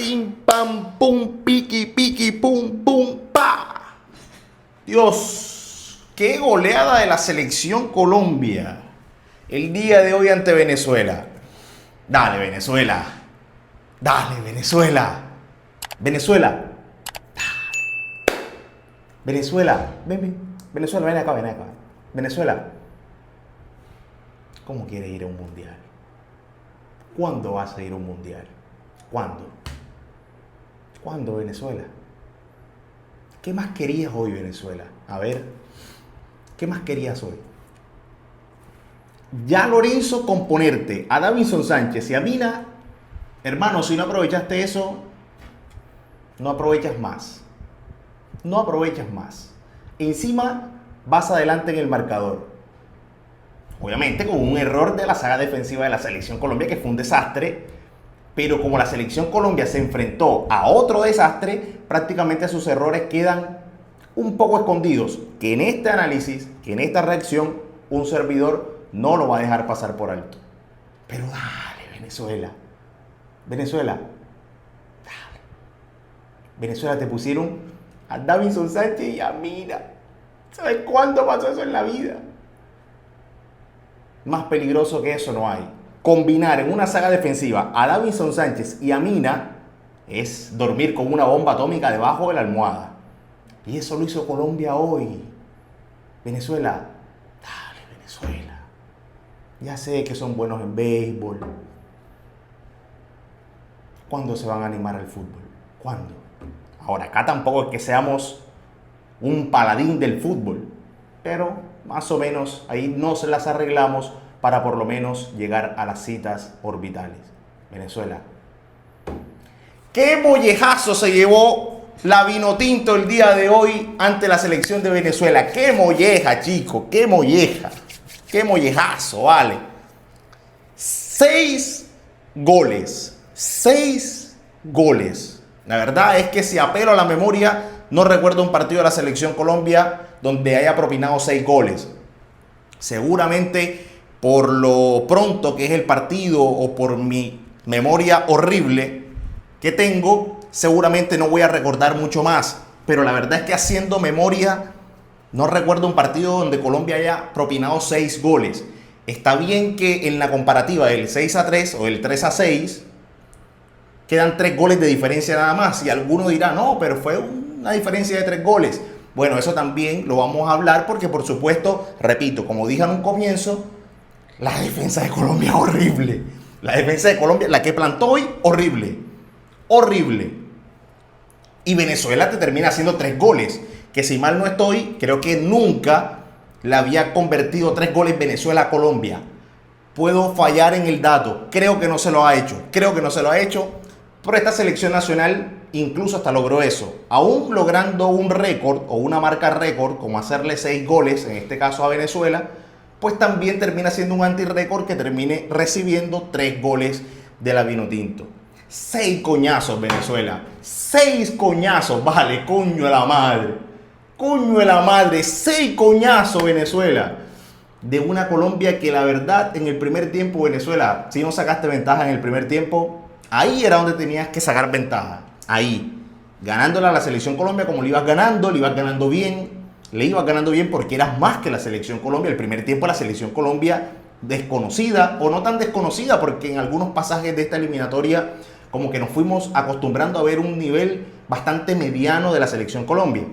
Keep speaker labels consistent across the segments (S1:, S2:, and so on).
S1: pim, pam, pum, piqui, piqui, pum, pum, pa. Dios, qué goleada de la selección Colombia el día de hoy ante Venezuela. Dale, Venezuela. Dale, Venezuela. Venezuela. Venezuela. Ven, ven. Venezuela, ven acá, ven acá. Venezuela. ¿Cómo quieres ir a un mundial? ¿Cuándo vas a ir a un mundial? ¿Cuándo? ¿Cuándo, Venezuela? ¿Qué más querías hoy, Venezuela? A ver, ¿qué más querías hoy? Ya Lorenzo con ponerte a Davinson Sánchez y a Mina, hermano, si no aprovechaste eso, no aprovechas más. No aprovechas más. Encima vas adelante en el marcador. Obviamente con un error de la saga defensiva de la selección Colombia que fue un desastre, pero como la selección Colombia se enfrentó a otro desastre, prácticamente sus errores quedan un poco escondidos, que en este análisis, que en esta reacción, un servidor no lo va a dejar pasar por alto. Pero dale, Venezuela. Venezuela. Dale. Venezuela, te pusieron a Davinson Sánchez y a Mina. ¿Sabes cuándo pasó eso en la vida? Más peligroso que eso no hay. Combinar en una saga defensiva a Davinson Sánchez y a Mina es dormir con una bomba atómica debajo de la almohada. Y eso lo hizo Colombia hoy. Venezuela, dale, Venezuela. Ya sé que son buenos en béisbol. ¿Cuándo se van a animar al fútbol? ¿Cuándo? Ahora, acá tampoco es que seamos un paladín del fútbol, pero más o menos ahí nos las arreglamos para por lo menos llegar a las citas orbitales. Venezuela. ¿Qué mollejazo se llevó la Vinotinto el día de hoy ante la selección de Venezuela? ¡Qué molleja, chico! ¡Qué molleja! ¡Qué mollejazo, vale! 6 goles. 6 goles. La verdad es que si apelo a la memoria, no recuerdo un partido de la selección Colombia donde haya propinado 6 goles. Seguramente por lo pronto que es el partido o por mi memoria horrible que tengo, seguramente no voy a recordar mucho más. Pero la verdad es que haciendo memoria, no recuerdo un partido donde Colombia haya propinado 6 goles. Está bien que en la comparativa del 6-3 o del 3-6 quedan 3 goles de diferencia nada más. Y alguno dirá, no, pero fue una diferencia de 3 goles. Bueno, eso también lo vamos a hablar porque, por supuesto, repito, como dije en un comienzo, la defensa de Colombia es horrible. La defensa de Colombia, la que plantó hoy, horrible. Horrible. Y Venezuela te termina haciendo 3 goles. Que si mal no estoy, creo que nunca le había convertido 3 goles Venezuela a Colombia. Puedo fallar en el dato. Creo que no se lo ha hecho. Creo que no se lo ha hecho. Pero esta selección nacional incluso hasta logró eso. Aún logrando un récord o una marca récord, como hacerle 6 goles, en este caso a Venezuela, pues también termina siendo un antirrécord que termine recibiendo 3 goles de la Vinotinto. 6 coñazos, Venezuela. 6 coñazos, vale, coño de la madre. Coño de la madre, 6 coñazos, Venezuela. De una Colombia que la verdad en el primer tiempo, Venezuela, si no sacaste ventaja en el primer tiempo, ahí era donde tenías que sacar ventaja. Ahí, ganándole a la selección Colombia como le ibas ganando bien, le ibas ganando bien porque eras más que la selección Colombia. El primer tiempo la selección Colombia desconocida, o no tan desconocida, porque en algunos pasajes de esta eliminatoria como que nos fuimos acostumbrando a ver un nivel bastante mediano de la selección Colombia.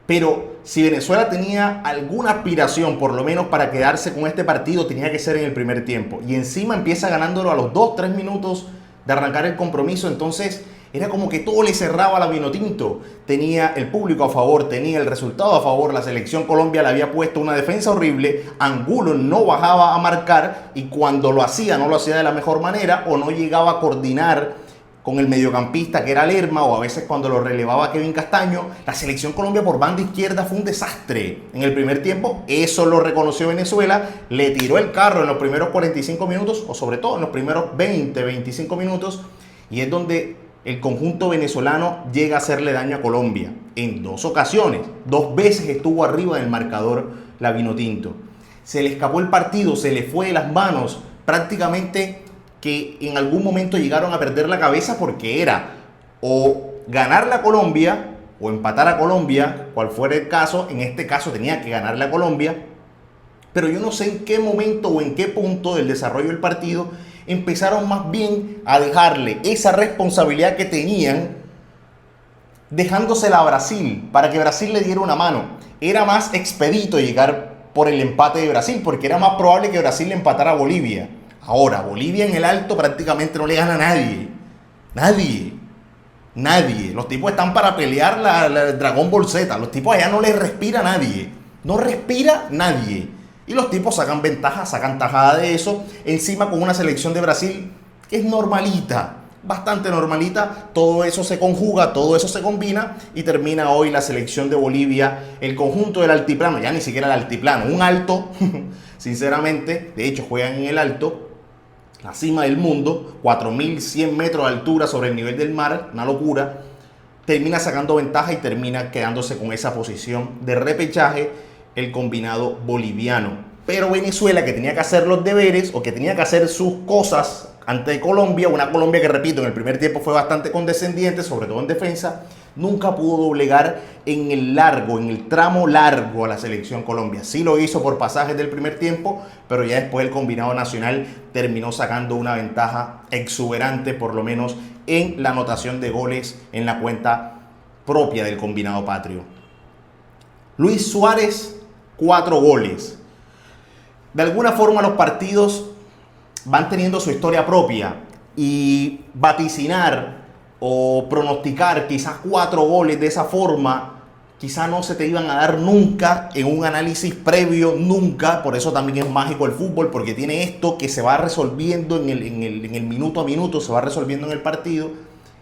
S1: Pero si Venezuela tenía alguna aspiración, por lo menos para quedarse con este partido, tenía que ser en el primer tiempo. Y encima empieza ganándolo a los 2-3 minutos de arrancar el compromiso. Entonces era como que todo le cerraba a la Vinotinto. Tenía el público a favor, tenía el resultado a favor. La selección Colombia le había puesto una defensa horrible. Angulo no bajaba a marcar y cuando lo hacía, no lo hacía de la mejor manera o no llegaba a coordinar con el mediocampista que era Lerma, o a veces cuando lo relevaba Kevin Castaño. La selección Colombia por banda izquierda fue un desastre en el primer tiempo. Eso lo reconoció Venezuela, le tiró el carro en los primeros 45 minutos, o sobre todo en los primeros 20-25 minutos, y es donde el conjunto venezolano llega a hacerle daño a Colombia. En 2 ocasiones, 2 veces estuvo arriba del marcador la Vinotinto. Se le escapó el partido, se le fue de las manos. Prácticamente que en algún momento llegaron a perder la cabeza porque era o ganarle a Colombia o empatar a Colombia, cual fuera el caso. En este caso tenía que ganarle a Colombia, pero yo no sé en qué momento o en qué punto del desarrollo del partido empezaron más bien a dejarle esa responsabilidad que tenían, dejándosela a Brasil para que Brasil le diera una mano. Era más expedito llegar por el empate de Brasil porque era más probable que Brasil le empatara a Bolivia. Ahora, Bolivia en el alto prácticamente no le gana a nadie. Nadie. Los tipos están para pelear la Dragon Ball Z. Los tipos allá no les respira a nadie. No respira nadie. Y los tipos sacan ventaja, sacan tajada de eso. Encima con una selección de Brasil que es normalita. Bastante normalita. Todo eso se conjuga, todo eso se combina. Y termina hoy la selección de Bolivia. El conjunto del altiplano. Ya ni siquiera el altiplano. Un alto. Sinceramente. De hecho juegan en el alto. La cima del mundo, 4.100 metros de altura sobre el nivel del mar, una locura. Termina sacando ventaja y termina quedándose con esa posición de repechaje el combinado boliviano. Pero Venezuela, que tenía que hacer los deberes o que tenía que hacer sus cosas ante Colombia, una Colombia que, repito, en el primer tiempo fue bastante condescendiente, sobre todo en defensa, nunca pudo doblegar en el tramo largo a la selección Colombia. Sí lo hizo por pasajes del primer tiempo, pero ya después el combinado nacional terminó sacando una ventaja exuberante, por lo menos en la anotación de goles en la cuenta propia del combinado patrio. Luis Suárez, 4 goles. De alguna forma los partidos van teniendo su historia propia y vaticinar o pronosticar quizás 4 goles de esa forma, quizás no se te iban a dar nunca en un análisis previo, nunca. Por eso también es mágico el fútbol, porque tiene esto que se va resolviendo en el minuto a minuto, se va resolviendo en el partido.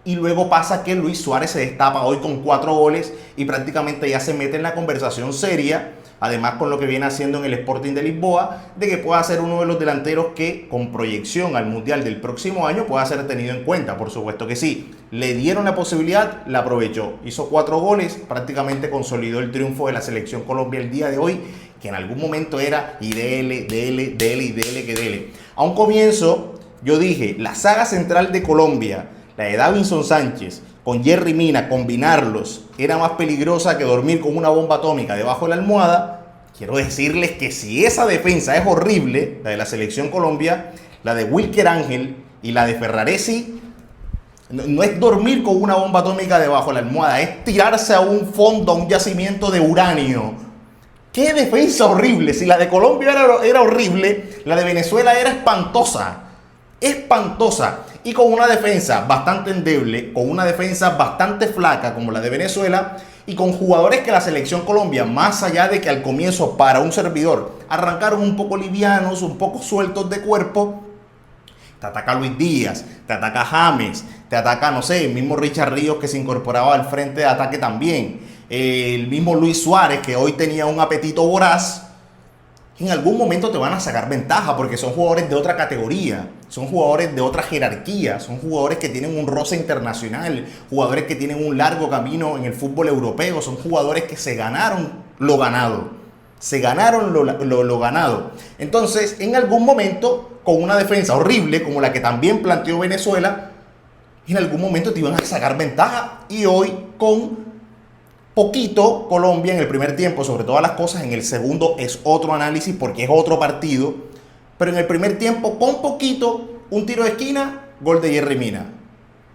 S1: Y luego pasa que Luis Suárez se destapa hoy con 4 goles y prácticamente ya se mete en la conversación seria. Además, con lo que viene haciendo en el Sporting de Lisboa, de que pueda ser uno de los delanteros que, con proyección al Mundial del próximo año, pueda ser tenido en cuenta. Por supuesto que sí. Le dieron la posibilidad, la aprovechó. Hizo 4 goles, prácticamente consolidó el triunfo de la selección Colombia el día de hoy, que en algún momento era y dele. A un comienzo, yo dije, la saga central de Colombia, la de Davinson Sánchez, con Yerry Mina, combinarlos era más peligrosa que dormir con una bomba atómica debajo de la almohada. Quiero decirles que si esa defensa es horrible, la de la selección Colombia, la de Wilker Ángel y la de Ferraresi, no es dormir con una bomba atómica debajo de la almohada, es tirarse a un fondo, a un yacimiento de uranio. ¡Qué defensa horrible! Si la de Colombia era horrible, la de Venezuela era espantosa. Espantosa. Y con una defensa bastante endeble, con una defensa bastante flaca como la de Venezuela, y con jugadores que la selección Colombia, más allá de que al comienzo para un servidor arrancaron un poco livianos, un poco sueltos de cuerpo, te ataca Luis Díaz, te ataca James, te ataca, no sé, el mismo Richard Ríos que se incorporaba al frente de ataque también, el mismo Luis Suárez que hoy tenía un apetito voraz. En algún momento te van a sacar ventaja porque son jugadores de otra categoría, son jugadores de otra jerarquía, son jugadores que tienen un roce internacional, jugadores que tienen un largo camino en el fútbol europeo, son jugadores que se ganaron lo ganado, lo ganado. Entonces, en algún momento, con una defensa horrible como la que también planteó Venezuela, en algún momento te iban a sacar ventaja. Y hoy con poquito Colombia en el primer tiempo, sobre todas las cosas, en el segundo es otro análisis porque es otro partido, pero en el primer tiempo con poquito, un tiro de esquina, gol de Yerry Mina.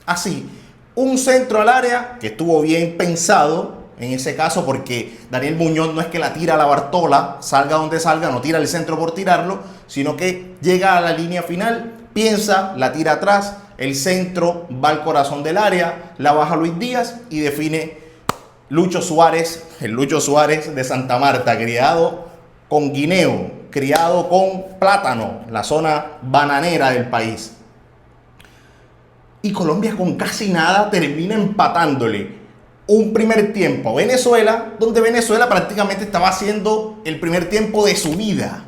S1: Así, un centro al área que estuvo bien pensado en ese caso porque Daniel Muñoz no es que la tira a la Bartola, salga donde salga, no tira el centro por tirarlo, sino que llega a la línea final, piensa, la tira atrás, el centro va al corazón del área, la baja Luis Díaz y define Lucho Suárez, el Lucho Suárez de Santa Marta, criado con guineo, criado con plátano, la zona bananera del país. Y Colombia con casi nada termina empatándole un primer tiempo a Venezuela, donde Venezuela prácticamente estaba haciendo el primer tiempo de su vida.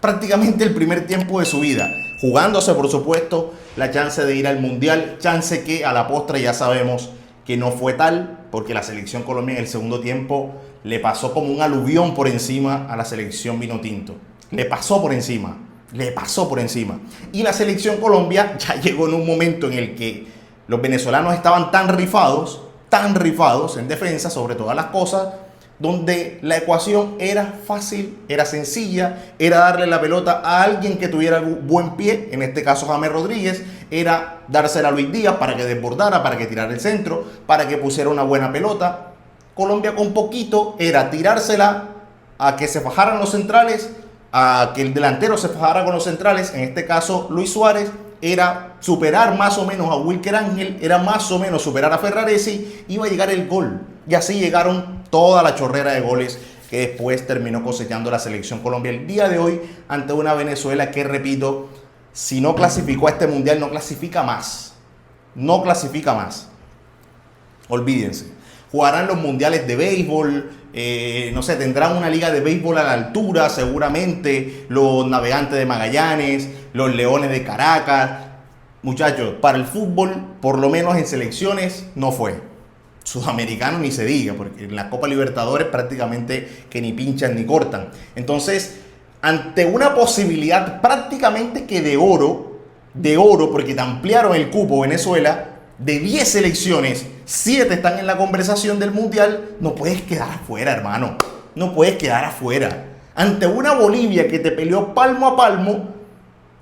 S1: Prácticamente el primer tiempo de su vida. Jugándose, por supuesto, la chance de ir al Mundial, chance que a la postre ya sabemos que no fue tal, porque la selección Colombia en el segundo tiempo le pasó como un aluvión por encima a la selección Vinotinto. Le pasó por encima. Le pasó por encima. Y la selección Colombia ya llegó en un momento en el que los venezolanos estaban tan rifados en defensa sobre todas las cosas, donde la ecuación era fácil, era sencilla, era darle la pelota a alguien que tuviera buen pie, en este caso James Rodríguez, era dársela a Luis Díaz para que desbordara, para que tirara el centro, para que pusiera una buena pelota. Colombia con poquito era tirársela a que se fajaran los centrales, a que el delantero se fajara con los centrales, en este caso Luis Suárez, era superar más o menos a Wilker Ángel, era más o menos superar a Ferraresi, iba a llegar el gol. Y así llegaron toda la chorrera de goles que después terminó cosechando la selección Colombia el día de hoy ante una Venezuela que, repito, si no clasificó a este mundial, no clasifica más. No clasifica más. Olvídense. Jugarán los mundiales de béisbol, no sé, tendrán una liga de béisbol a la altura, seguramente, los Navegantes de Magallanes, los Leones de Caracas. Muchachos, para el fútbol, por lo menos en selecciones, no fue. Sudamericano ni se diga, porque en la Copa Libertadores prácticamente que ni pinchan ni cortan. Entonces, ante una posibilidad prácticamente que de oro, porque te ampliaron el cupo Venezuela, de 10 selecciones, 7 están en la conversación del Mundial, no puedes quedar afuera, hermano. No puedes quedar afuera. Ante una Bolivia que te peleó palmo a palmo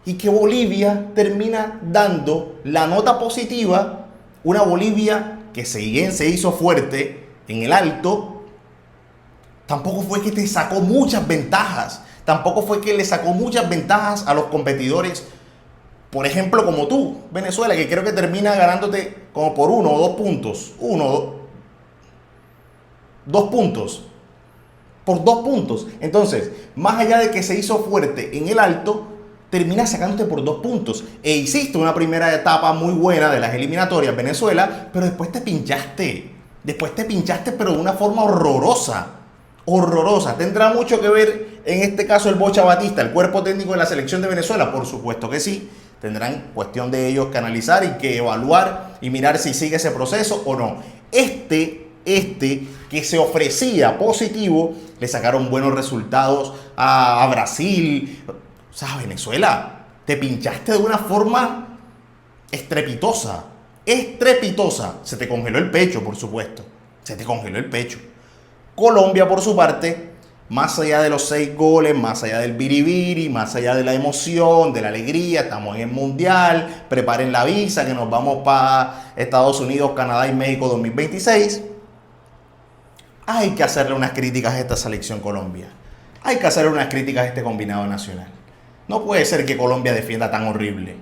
S1: y que Bolivia termina dando la nota positiva, una Bolivia que se hizo fuerte en el alto, tampoco fue que te sacó muchas ventajas, tampoco fue que le sacó muchas ventajas a los competidores, por ejemplo, como tú, Venezuela, que creo que termina ganándote como por 1 o 2 puntos, 2 puntos, por 2 puntos. Entonces, más allá de que se hizo fuerte en el alto, termina sacándote por 2 puntos. E hiciste una primera etapa muy buena de las eliminatorias Venezuela, pero después te pinchaste. Pero de una forma horrorosa. Horrorosa. ¿Tendrá mucho que ver en este caso el Bocha Batista, el cuerpo técnico de la selección de Venezuela? Por supuesto que sí. Tendrán cuestión de ellos que analizar y que evaluar y mirar si sigue ese proceso o no. Este que se ofrecía positivo, le sacaron buenos resultados a Brasil. O sea, Venezuela, te pinchaste de una forma estrepitosa. Se te congeló el pecho, por supuesto. Se te congeló el pecho. Colombia, por su parte, más allá de los 6 goles, más allá del biribiri, más allá de la emoción, de la alegría, estamos en el Mundial, preparen la visa que nos vamos para Estados Unidos, Canadá y México 2026. Hay que hacerle unas críticas a esta selección Colombia. Hay que hacerle unas críticas a este combinado nacional. No puede ser que Colombia defienda tan horrible.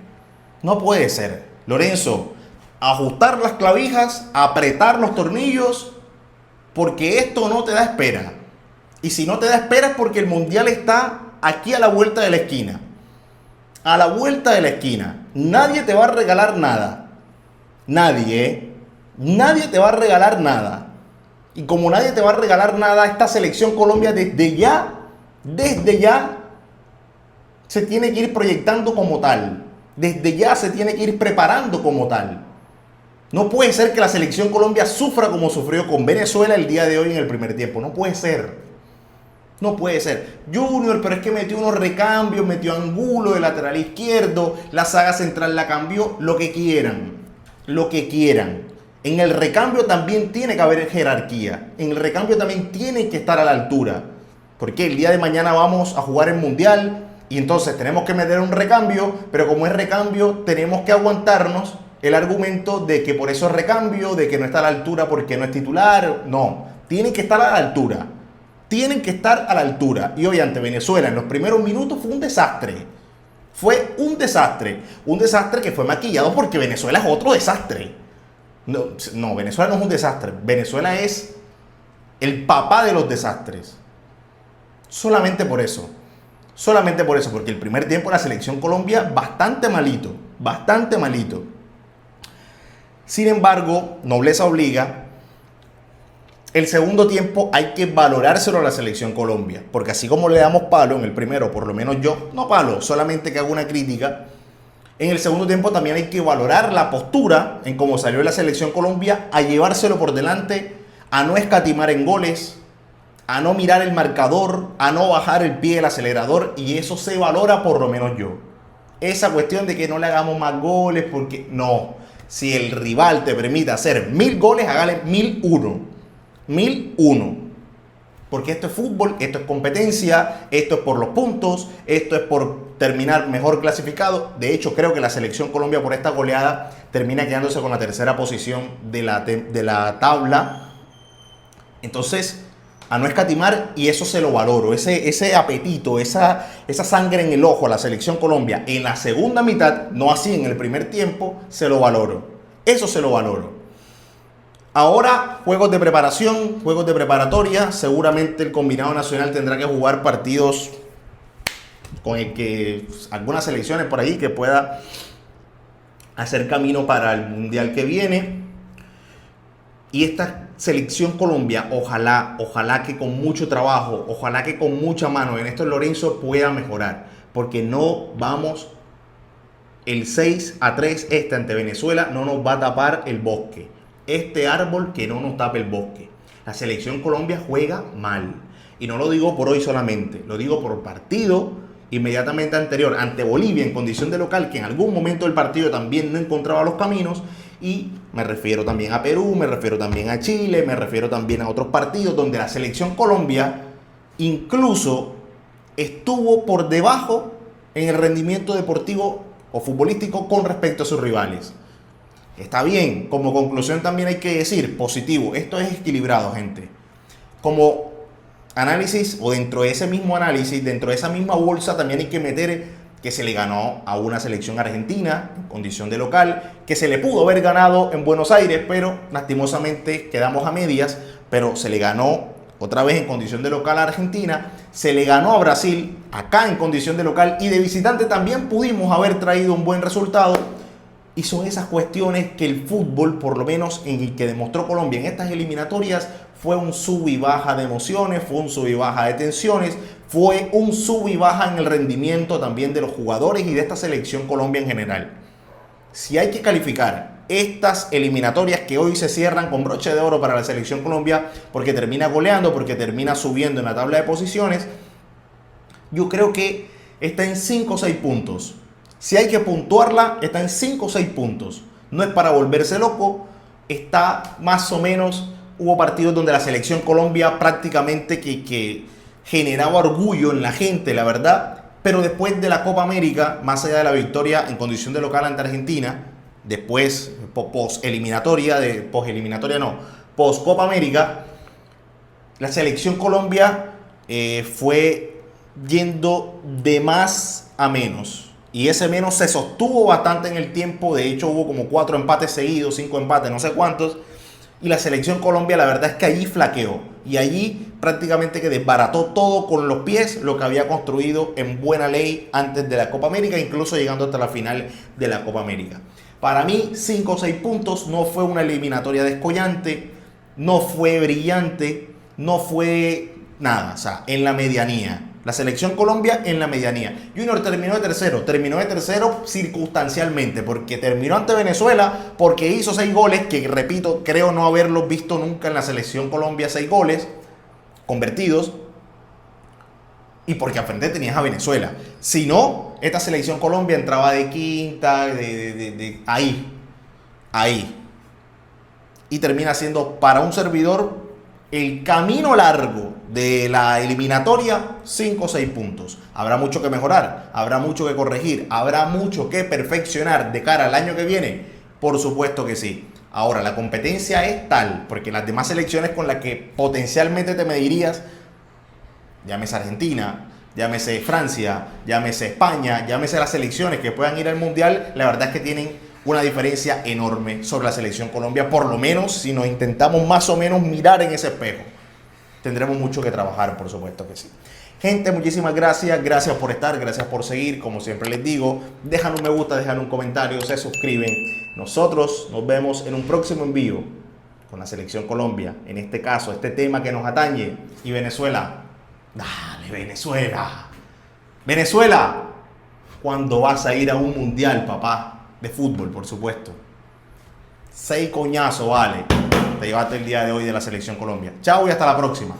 S1: No puede ser. Lorenzo, ajustar las clavijas, apretar los tornillos, porque esto no te da espera. Y si no te da espera es porque el Mundial está aquí a la vuelta de la esquina. A la vuelta de la esquina. Nadie te va a regalar nada. Nadie, ¿eh? Nadie te va a regalar nada. Y como nadie te va a regalar nada, esta selección Colombia desde ya, se tiene que ir proyectando como tal. Desde ya se tiene que ir preparando como tal. No puede ser que la selección Colombia sufra como sufrió con Venezuela el día de hoy en el primer tiempo. No puede ser. No puede ser. Junior, pero es que metió unos recambios, metió a Angulo de lateral izquierdo, la saga central la cambió, lo que quieran. Lo que quieran. En el recambio también tiene que haber jerarquía. En el recambio también tiene que estar a la altura. Porque el día de mañana vamos a jugar el Mundial y entonces tenemos que meter un recambio, pero como es recambio tenemos que aguantarnos el argumento de que por eso es recambio, de que no está a la altura porque no es titular. No, tienen que estar a la altura. Tienen que estar a la altura. Y hoy ante Venezuela en los primeros minutos fue un desastre. Fue un desastre. Un desastre que fue maquillado porque Venezuela es otro desastre. No, Venezuela no es un desastre. Venezuela es el papá de los desastres. Solamente por eso. Solamente por eso. Porque el primer tiempo la selección Colombia bastante malito. Bastante malito. Sin embargo, nobleza obliga. El segundo tiempo hay que valorárselo a la selección Colombia. Porque así como le damos palo en el primero, por lo menos yo, no palo, solamente que hago una crítica. En el segundo tiempo también hay que valorar la postura en cómo salió la selección Colombia, a llevárselo por delante, a no escatimar en goles, a no mirar el marcador, a no bajar el pie del acelerador, y eso se valora por lo menos yo. Esa cuestión de que no le hagamos más goles, porque no. Si el rival te permite hacer 1000 goles, hágale 1001. 1001. Porque esto es fútbol, esto es competencia, esto es por los puntos, esto es por terminar mejor clasificado. De hecho, creo que la selección Colombia por esta goleada termina quedándose con la tercera posición de la tabla. Entonces, a no escatimar, y eso se lo valoro, ese apetito, esa sangre en el ojo a la selección Colombia en la segunda mitad, no así en el primer tiempo, se lo valoro. Eso se lo valoro. Ahora, juegos de preparación, juegos de preparatoria. Seguramente el combinado nacional tendrá que jugar partidos con el que algunas selecciones por ahí que pueda hacer camino para el mundial que viene. Y esta selección Colombia, ojalá que con mucho trabajo, ojalá que con mucha mano de Néstor Lorenzo pueda mejorar. Porque no vamos, el 6-3 ante Venezuela no nos va a tapar el bosque. Este árbol que no nos tape el bosque. La selección Colombia juega mal. Y no lo digo por hoy solamente, lo digo por partido inmediatamente anterior ante Bolivia en condición de local, que en algún momento del partido también no encontraba los caminos. Y me refiero también a Perú, me refiero también a Chile, me refiero también a otros partidos donde la selección Colombia incluso estuvo por debajo en el rendimiento deportivo o futbolístico con respecto a sus rivales. Está bien, como conclusión también hay que decir, positivo, esto es equilibrado, gente. Como análisis, o dentro de ese mismo análisis, dentro de esa misma bolsa, también hay que meter que se le ganó a una selección argentina en condición de local, que se le pudo haber ganado en Buenos Aires, pero lastimosamente quedamos a medias, pero se le ganó otra vez en condición de local a Argentina, se le ganó a Brasil acá en condición de local, y de visitante también pudimos haber traído un buen resultado. Y son esas cuestiones que el fútbol, por lo menos en el que demostró Colombia en estas eliminatorias, fue un sub y baja de emociones, fue un sub y baja de tensiones, fue un sub y baja en el rendimiento también de los jugadores y de esta selección Colombia en general. Si hay que calificar estas eliminatorias que hoy se cierran con broche de oro para la selección Colombia, porque termina goleando, porque termina subiendo en la tabla de posiciones, yo creo que está en 5 o 6 puntos. Si hay que puntuarla, está en 5 o 6 puntos. No es para volverse loco. Está más o menos. Hubo partidos donde la selección Colombia prácticamente que generaba orgullo en la gente, la verdad. Pero después de la Copa América, más allá de la victoria en condición de local ante Argentina, después post Copa América, la selección Colombia fue yendo de más a menos. Y ese menos se sostuvo bastante en el tiempo. De hecho, hubo como 4 empates seguidos, 5 empates, no sé cuántos. Y la selección Colombia, la verdad es que allí flaqueó. Y allí prácticamente que desbarató todo con los pies lo que había construido en buena ley antes de la Copa América, incluso llegando hasta la final de la Copa América. Para mí, 5 o 6 puntos. No fue una eliminatoria descollante, no fue brillante, no fue nada. O sea, en la medianía. La selección Colombia en la medianía. Junior terminó de tercero circunstancialmente, porque terminó ante Venezuela, porque hizo 6 goles, que repito, creo no haberlos visto nunca en la selección Colombia, 6 goles convertidos, y porque al frente tenías a Venezuela. Si no, esta selección Colombia entraba de quinta, ahí. Y termina siendo para un servidor el camino largo de la eliminatoria, 5 o 6 puntos. Habrá mucho que mejorar, habrá mucho que corregir, habrá mucho que perfeccionar de cara al año que viene. Por supuesto que sí. Ahora, la competencia es tal, porque las demás selecciones con las que potencialmente te medirías, llámese Argentina, llámese Francia, llámese España, llámese las selecciones que puedan ir al Mundial, la verdad es que tienen una diferencia enorme sobre la selección Colombia. Por lo menos, si nos intentamos más o menos mirar en ese espejo, tendremos mucho que trabajar, por supuesto que sí. Gente, muchísimas gracias. Gracias por estar, gracias por seguir. Como siempre les digo, dejan un me gusta, dejan un comentario, se suscriben. Nosotros nos vemos en un próximo envío con la selección Colombia. En este caso, este tema que nos atañe. Y Venezuela. Dale, Venezuela. Venezuela, ¿cuándo vas a ir a un mundial, papá? De fútbol, por supuesto. 6 coñazos, vale. Te llevaste el día de hoy de la selección Colombia. Chao y hasta la próxima.